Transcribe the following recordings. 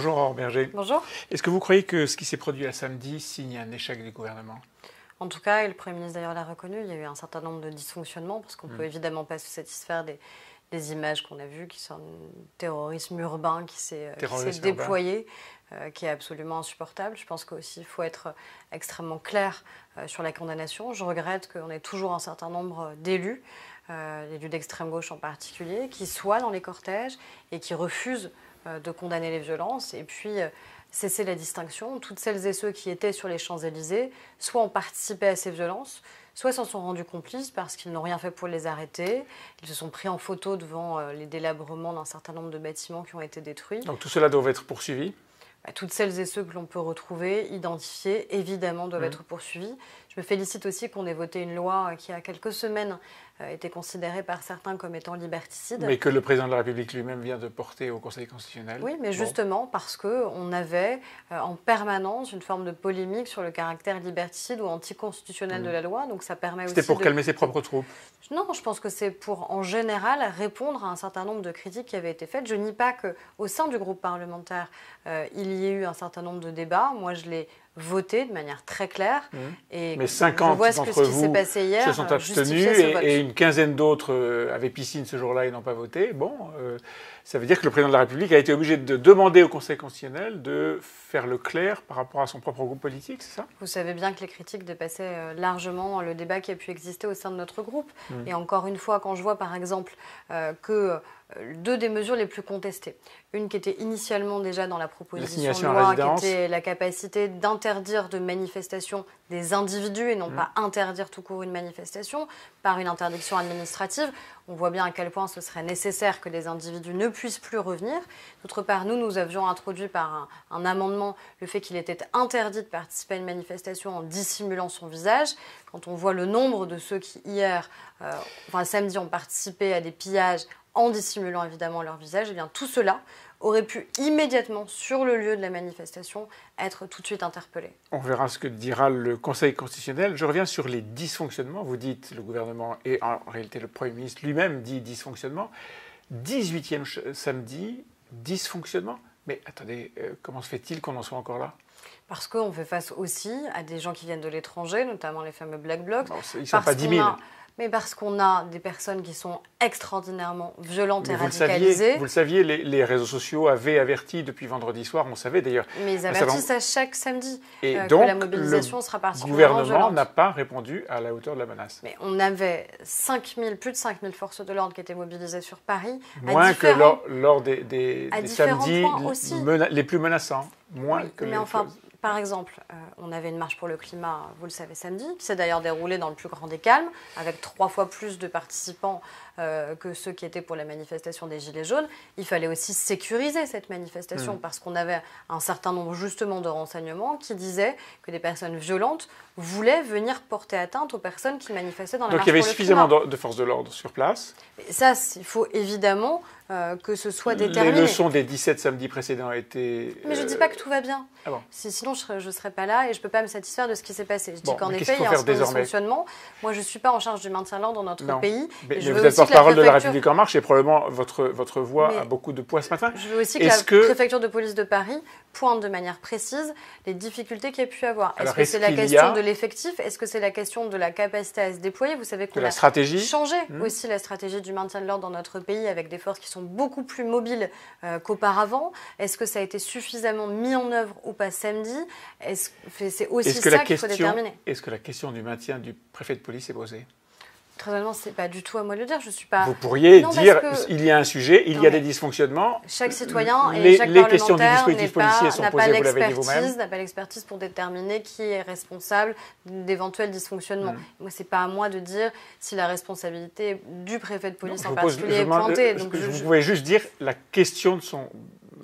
Bonjour Aurore Berger. Bonjour. Est-ce que vous croyez que ce qui s'est produit à samedi signe un échec du gouvernement? En tout cas, et le Premier ministre d'ailleurs l'a reconnu, il y a eu un certain nombre de dysfonctionnements, parce qu'on ne peut évidemment pas se satisfaire des images qu'on a vues, qui sont un terrorisme urbain qui s'est déployé, qui est absolument insupportable. Je pense qu'aussi il faut être extrêmement clair sur la condamnation. Je regrette qu'on ait toujours un certain nombre d'élus, élus d'extrême gauche en particulier, qui soient dans les cortèges et qui refusent de condamner les violences. Et puis cesser la distinction. Toutes celles et ceux qui étaient sur les Champs-Élysées, soit ont participé à ces violences, soit s'en sont rendus complices parce qu'ils n'ont rien fait pour les arrêter. Ils se sont pris en photo devant les délabrements d'un certain nombre de bâtiments qui ont été détruits. Donc tout cela doit être poursuivi? Toutes celles et ceux que l'on peut retrouver, identifier, évidemment, doivent être poursuivis. Je me félicite aussi qu'on ait voté une loi qui, il y a quelques semaines, était considérée par certains comme étant liberticide. Mais que le président de la République lui-même vient de porter au Conseil constitutionnel. Oui, mais justement parce qu'on avait en permanence une forme de polémique sur le caractère liberticide ou anticonstitutionnel de la loi. Donc ça permet aussi. C'était pour calmer ses propres troupes? Non, je pense que c'est pour, en général, répondre à un certain nombre de critiques qui avaient été faites. Je nie pas qu'au sein du groupe parlementaire, il y ait eu un certain nombre de débats. Moi, je l'ai voté de manière très claire. Et mais 50 d'entre vous se sont abstenus et une quinzaine d'autres avaient piscine ce jour-là et n'ont pas voté. Bon, ça veut dire que le président de la République a été obligé de demander au Conseil constitutionnel de faire le clair par rapport à son propre groupe politique, c'est ça? Vous savez bien que les critiques dépassaient largement le débat qui a pu exister au sein de notre groupe. Et encore une fois, quand je vois par exemple que deux des mesures les plus contestées, une qui était initialement déjà dans la proposition de loi, qui était la capacité d'interdire de manifestation des individus et non pas interdire tout court une manifestation par une interdiction administrative. On voit bien à quel point ce serait nécessaire que les individus ne puissent plus revenir. D'autre part, nous avions introduit par un amendement le fait qu'il était interdit de participer à une manifestation en dissimulant son visage. Quand on voit le nombre de ceux qui hier, samedi, ont participé à des pillages en dissimulant évidemment leur visage, eh bien tout cela aurait pu immédiatement, sur le lieu de la manifestation, être tout de suite interpellé. On verra ce que dira le Conseil constitutionnel. Je reviens sur les dysfonctionnements. Vous dites le gouvernement et en réalité le Premier ministre lui-même dit dysfonctionnement. 18e samedi, dysfonctionnement. Mais attendez, comment se fait-il qu'on en soit encore là? Parce qu'on fait face aussi à des gens qui viennent de l'étranger, notamment les fameux Black Blocs. Non, ils ne sont pas 10 000. Mais parce qu'on a des personnes qui sont extraordinairement violentes et radicalisées. Vous le saviez, les réseaux sociaux avaient averti depuis vendredi soir, on savait d'ailleurs. Mais ils avertissent à chaque samedi donc, que la mobilisation sera particulièrement violente. Le gouvernement n'a pas répondu à la hauteur de la menace. Mais on avait plus de 5 000 forces de l'ordre qui étaient mobilisées sur Paris. Moins que lors des samedis les plus menaçants. Par exemple, on avait une marche pour le climat, vous le savez, samedi, qui s'est d'ailleurs déroulée dans le plus grand des calmes, avec 3 fois plus de participants que ceux qui étaient pour la manifestation des Gilets jaunes. Il fallait aussi sécuriser cette manifestation parce qu'on avait un certain nombre justement de renseignements qui disaient que des personnes violentes voulaient venir porter atteinte aux personnes qui manifestaient dans la marche pour le climat. Donc il y avait suffisamment de forces de l'ordre sur place. Et ça, il faut évidemment que ce soit déterminé. Les leçons des 17 samedis précédents étaient... Mais je ne dis pas que tout va bien. Ah bon. Sinon, je ne serais pas là et je ne peux pas me satisfaire de ce qui s'est passé. Je dis qu'en effet, il y a un certain dysfonctionnement. Moi, je ne suis pas en charge du maintien de l'ordre dans notre pays. Mais vous êtes porte-parole de la République En Marche et probablement votre voix a beaucoup de poids ce matin. Je veux aussi que la préfecture de police de Paris pointe de manière précise les difficultés qu'il y a pu avoir. Est-ce que c'est la question de l'effectif? Est-ce que c'est la question de la capacité à se déployer? Vous savez qu'on a changé aussi la stratégie du maintien de l'ordre dans notre pays avec des forces qui sont beaucoup plus mobiles qu'auparavant. Est-ce que ça a été suffisamment mis en œuvre ou pas samedi? C'est aussi ça qu'il faut déterminer. Est-ce que la question du maintien du préfet de police est posée? Très honnêtement, ce n'est pas du tout à moi de le dire. Je suis pas... Vous pourriez dire il y a un sujet, il y a des dysfonctionnements. Chaque citoyen et chaque parlementaire n'a pas l'expertise pour déterminer qui est responsable d'éventuels dysfonctionnements. Moi, ce n'est pas à moi de dire si la responsabilité du préfet de police en particulier est pointée. Vous pouvez juste dire la question de son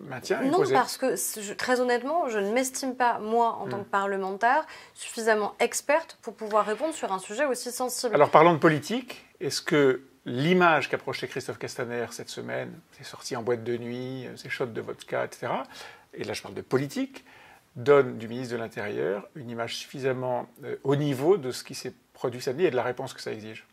maintien est posée. Non, parce que très honnêtement, je ne m'estime pas, moi, en tant que parlementaire, suffisamment experte pour pouvoir répondre sur un sujet aussi sensible. Alors, parlons de politique. Est-ce que l'image qu'a projetée Christophe Castaner cette semaine, ses sorties en boîte de nuit, ses shots de vodka, etc., et là je parle de politique, donne du ministre de l'Intérieur une image suffisamment au niveau de ce qui s'est produit samedi et de la réponse que ça exige?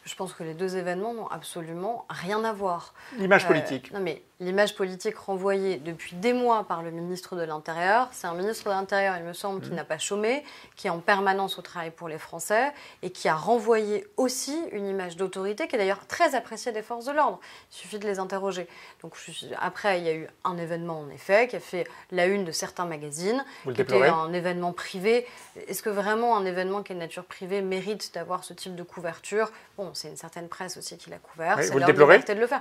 Je pense que les deux événements n'ont absolument rien à voir. L'image politique. Non mais l'image politique renvoyée depuis des mois par le ministre de l'Intérieur, c'est un ministre de l'Intérieur, il me semble, qui n'a pas chômé, qui est en permanence au travail pour les Français et qui a renvoyé aussi une image d'autorité qui est d'ailleurs très appréciée des forces de l'ordre. Il suffit de les interroger. Donc après, il y a eu un événement en effet qui a fait la une de certains magazines, qui était un événement privé. Est-ce que vraiment un événement qui est de nature privée mérite d'avoir ce type de couverture? Bon, c'est une certaine presse aussi qui l'a couvert, c'est leur liberté de le faire.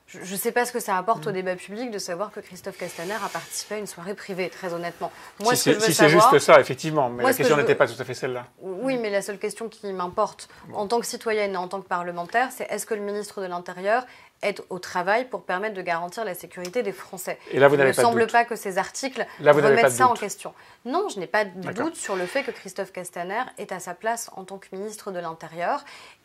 Je ne sais pas ce que ça apporte au débat public de savoir que Christophe Castaner a participé à une soirée privée, très honnêtement. Moi, si c'est juste ça, effectivement, mais la question n'était pas tout à fait celle-là. Oui, mais la seule question qui m'importe en tant que citoyenne et en tant que parlementaire, c'est est-ce que le ministre de l'Intérieur est au travail pour permettre de garantir la sécurité des Français. Et là, vous n'avez pas de doute. Il ne me semble pas que ces articles remettent ça en question. Non, je n'ai pas de doute sur le fait que Christophe Castaner est à sa place en tant que ministre de l'Intérieur.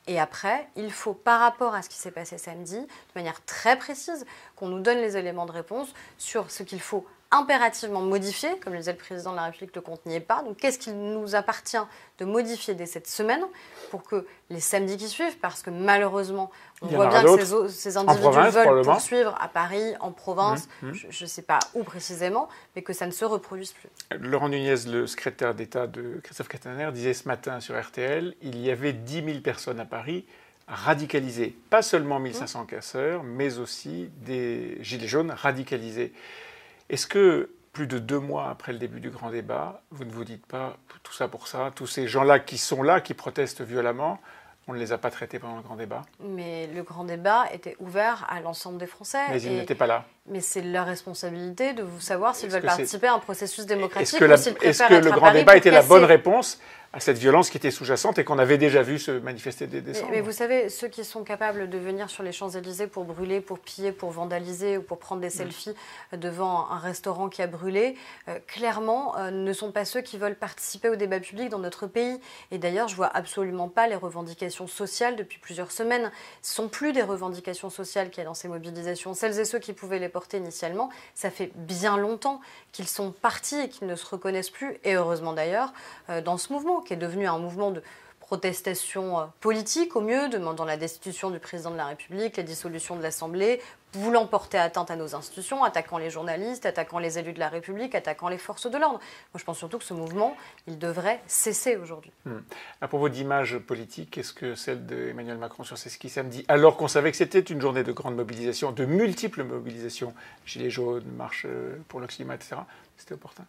Et après, il faut, par rapport à ce qui s'est passé samedi, de manière très précise, qu'on nous donne les éléments de réponse sur ce qu'il faut impérativement modifier, comme le disait le président de la République, le compte n'y est pas. Donc qu'est-ce qu'il nous appartient de modifier dès cette semaine pour que les samedis qui suivent, parce que malheureusement, on voit bien que ces individus veulent poursuivre à Paris, en province, je ne sais pas où précisément, mais que ça ne se reproduise plus. Laurent Nunez, le secrétaire d'État de Christophe Castaner, disait ce matin sur RTL, il y avait 10 000 personnes à Paris radicalisées. Pas seulement 1500 casseurs, mais aussi des gilets jaunes radicalisés. Est-ce que, plus de 2 mois après le début du grand débat, vous ne vous dites pas, tout ça pour ça, tous ces gens-là, qui protestent violemment, on ne les a pas traités pendant le grand débat? Mais le grand débat était ouvert à l'ensemble des Français. Mais ils n'étaient pas là. Mais c'est leur responsabilité de savoir s'ils veulent participer à un processus démocratique ou s'ils préfèrent être à Paris. Est-ce que le grand débat était la bonne réponse à cette violence qui était sous-jacente et qu'on avait déjà vu se manifester dès décembre? Mais vous savez, ceux qui sont capables de venir sur les Champs-Élysées pour brûler, pour piller, pour vandaliser ou pour prendre des selfies devant un restaurant qui a brûlé, clairement, ne sont pas ceux qui veulent participer au débat public dans notre pays. Et d'ailleurs, je ne vois absolument pas les revendications sociales depuis plusieurs semaines. Ce ne sont plus des revendications sociales qu'il y a dans ces mobilisations. Celles et ceux qui pouvaient les porter initialement, ça fait bien longtemps qu'ils sont partis et qu'ils ne se reconnaissent plus, et heureusement d'ailleurs, dans ce mouvement, qui est devenu un mouvement de protestation politique au mieux, demandant la destitution du président de la République, la dissolution de l'Assemblée, voulant porter atteinte à nos institutions, attaquant les journalistes, attaquant les élus de la République, attaquant les forces de l'ordre. Moi, je pense surtout que ce mouvement, il devrait cesser aujourd'hui. À propos d'image politique, est-ce que celle d'Emmanuel Macron sur ses skis samedi, alors qu'on savait que c'était une journée de grande mobilisation, de multiples mobilisations, gilets jaunes, marche pour le climat, etc., c'était opportun?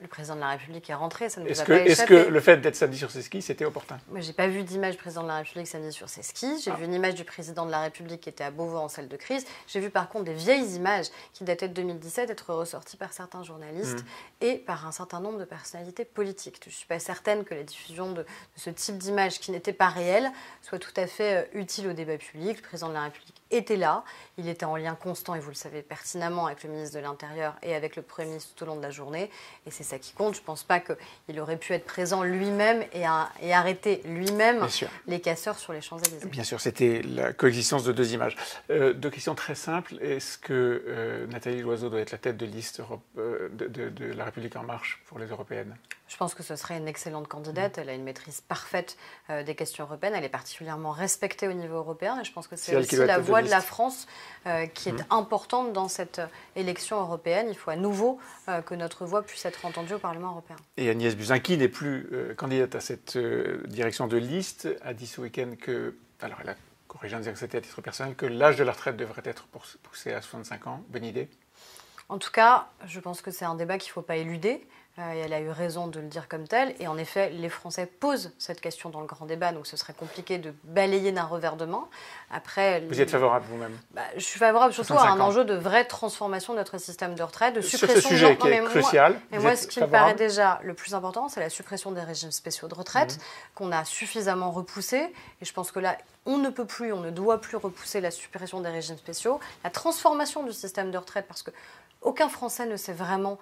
Le président de la République est rentré, ça ne nous a pas échappé. Est-ce que le fait d'être samedi sur ses skis, c'était opportun? Moi, j'ai pas vu d'image du président de la République samedi sur ses skis. J'ai vu une image du président de la République qui était à Beauvau en salle de crise. J'ai vu par contre des vieilles images qui dataient de 2017 être ressorties par certains journalistes et par un certain nombre de personnalités politiques. Je ne suis pas certaine que la diffusion de ce type d'images qui n'étaient pas réelles soit tout à fait utile au débat public. Le président de la République était là. Il était en lien constant, et vous le savez pertinemment, avec le ministre de l'Intérieur et avec le Premier ministre tout au long de la journée. Et c'est ça qui compte. Je ne pense pas qu'il aurait pu être présent lui-même et arrêter lui-même les casseurs sur les Champs-Élysées. Bien sûr, c'était la coexistence de 2 images. 2 questions très simples. Est-ce que Nathalie Loiseau doit être la tête de liste de La République En Marche pour les européennes? Je pense que ce serait une excellente candidate. Elle a une maîtrise parfaite des questions européennes. Elle est particulièrement respectée au niveau européen. Et je pense que c'est aussi la voix de la France qui est importante dans cette élection européenne. Il faut à nouveau que notre voix puisse être entendue au Parlement européen. Et Agnès Buzyn, qui n'est plus candidate à cette direction de liste, a dit ce week-end que, alors elle a corrigé en disant que c'était à titre personnel, que l'âge de la retraite devrait être poussé à 65 ans. Bonne idée? En tout cas, je pense que c'est un débat qu'il ne faut pas éluder. Et elle a eu raison de le dire comme tel. Et en effet, les Français posent cette question dans le grand débat, donc ce serait compliqué de balayer d'un revers de main. Après, vous y êtes favorable vous-même? Je suis favorable surtout à un enjeu de vraie transformation de notre système de retraite, de suppression sur ce sujet qui est crucial. Moi, ce qui me paraît déjà le plus important, c'est la suppression des régimes spéciaux de retraite, qu'on a suffisamment repoussé. Et je pense que là, on ne peut plus, on ne doit plus repousser la suppression des régimes spéciaux, la transformation du système de retraite, parce que aucun Français ne sait vraiment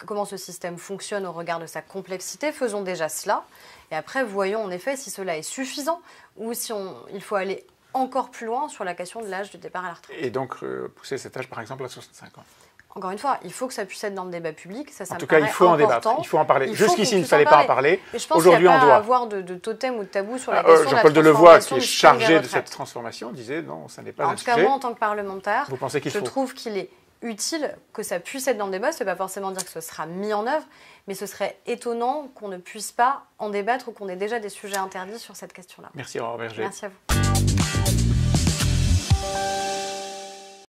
comment ce système fonctionne au regard de sa complexité. Faisons déjà cela. Et après, voyons en effet si cela est suffisant ou si il faut aller encore plus loin sur la question de l'âge du départ à la retraite. Et donc, pousser cet âge, par exemple, à 65 ans. Encore une fois, il faut que ça puisse être dans le débat public. En tout cas, il faut en débattre, il faut en parler. Jusqu'ici, il ne fallait pas en parler. Aujourd'hui, on doit. Il ne pas avoir de totem ou de tabou sur la question Jean-Paul Delevoye, qui est chargé de cette transformation, disait non, ça n'est pas un sujet. En tout cas, moi, en tant que parlementaire, vous pensez qu'il faut? Je trouve qu'il est utile que ça puisse être dans le débat. Ça ne veut pas forcément dire que ce sera mis en œuvre, mais ce serait étonnant qu'on ne puisse pas en débattre ou qu'on ait déjà des sujets interdits sur cette question-là. Merci, Aurore Berger. Merci à vous.